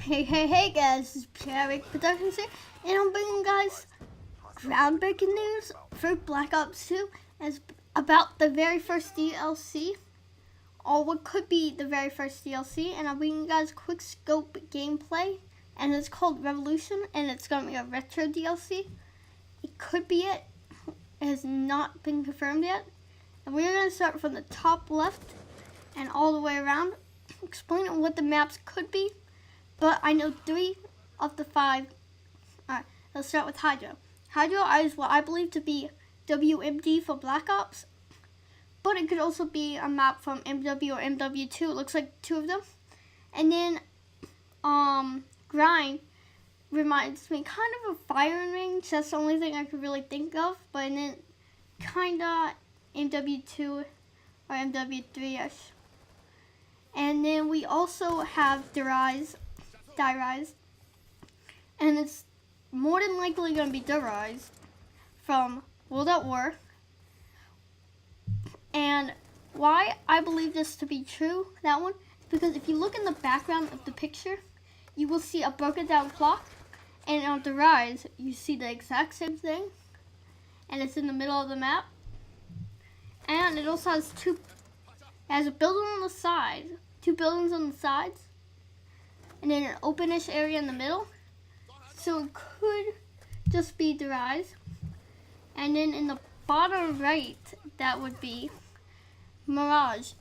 Hey guys, this is Pierre Productions here, and I'm bringing you guys groundbreaking news for Black Ops 2 as about the very first DLC, or what could be the very first DLC, and I'm bringing you guys quick scope gameplay, and it's called Revolution, and it's going to be a retro DLC. It could be it. It has not been confirmed yet, and we're going to start from the top left and all the way around, explaining what the maps could be. But I know 3 of the 5. Alright, let's start with Hydro. Hydro is what I believe to be WMD for Black Ops. But it could also be a map from MW or MW2. It looks like 2 of them. And then Grind reminds me kind of of firing range. That's the only thing I could really think of. But then kinda MW2 or MW3ish. And then we also have Die Rise, and it's more than likely going to be Die Rise from World at War. And why I believe this to be true, that one, is because if you look in the background of the picture, you will see a broken down clock, and on Die Rise, you see the exact same thing, and it's in the middle of the map. And it also has it has a building on the side, 2 buildings on the sides, and then an openish area in the middle. So it could just be Die Rise. And then in the bottom right, that would be Mirage,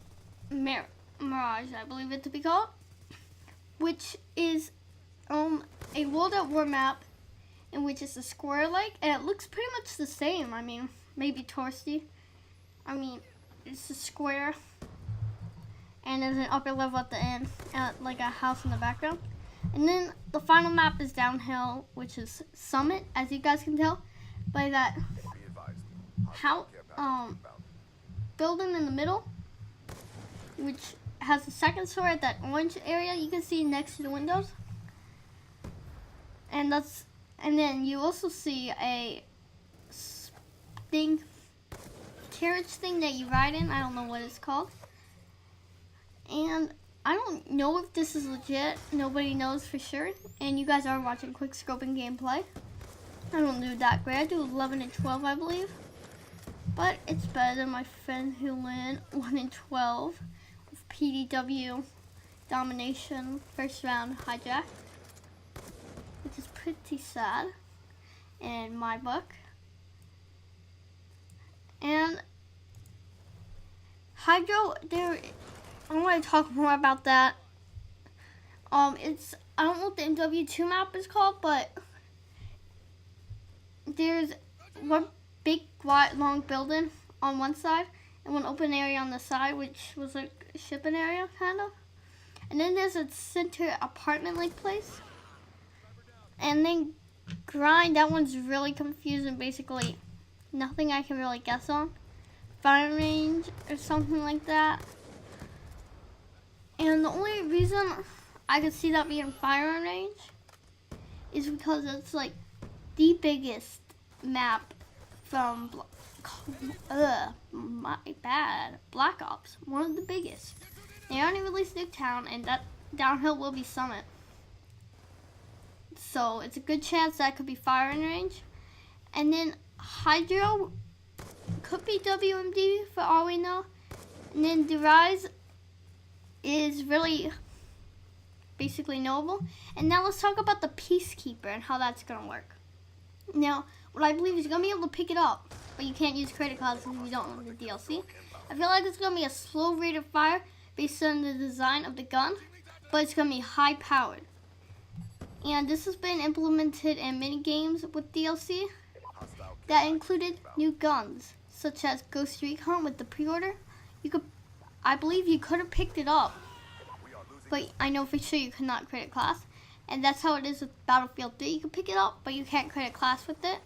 I believe it to be called, which is a World at War map in which it's a square-like, and it looks pretty much the same. I mean, maybe touristy. I mean, it's a square. And there's an upper level at the end, like a house in the background. And then the final map is Downhill, which is Summit, as you guys can tell by that building in the middle, which has the second story at that orange area you can see next to the windows. And then you also see a carriage thing that you ride in. I don't know what it's called. And I don't know if this is legit. Nobody knows for sure. And you guys are watching quick scoping gameplay. I don't do that great. I do 11 and 12, I believe. But it's better than my friend who went 1 and 12 with PDW domination first round hijack, which is pretty sad in my book. And Hydro, I want to talk more about that. I don't know what the MW2 map is called, but there's one big, wide, long building on one side and one open area on the side, which was like a shipping area, kind of. And then there's a center apartment-like place. And then Grind, that one's really confusing. Basically, nothing I can really guess on. Firing range or something like that. And the only reason I could see that being firing range is because it's like the biggest map from Black Ops. One of the biggest. They already released Nuketown, and that Downhill will be Summit. So it's a good chance that could be firing range. And then Hydro could be WMD for all we know. And then Die Rise is really basically knowable. And now let's talk about the Peacekeeper and how that's going to work. Now, what I believe is you're going to be able to pick it up, but you can't use credit cards if you don't own the DLC. I feel like it's going to be a slow rate of fire based on the design of the gun, but it's going to be high powered. And this has been implemented in many games with DLC that included new guns, such as Ghost Recon with the pre-order. I believe you could have picked it up, but I know for sure you could not credit class. And that's how it is with Battlefield 3. You can pick it up, but you can't credit class with it.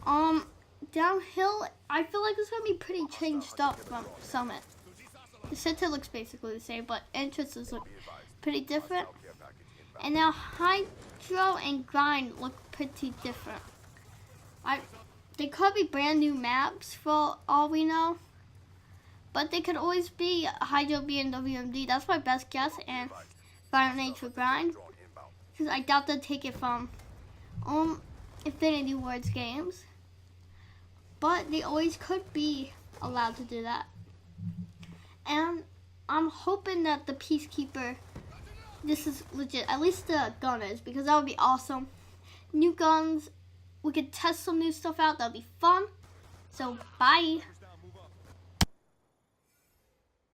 Downhill, I feel like it's going to be pretty changed up from Summit. The center looks basically the same, but entrances look pretty different. And now Hydro and Grind look pretty different. They could be brand new maps for all we know. But they could always be Hydro B and WMD. That's my best guess. And Violent Age for Grind, because I doubt they'll take it from Infinity Ward's games, but they always could be allowed to do that. And I'm hoping that the Peacekeeper, this is legit, at least the gun is, because that would be awesome. New guns, we could test some new stuff out, that would be fun. So bye.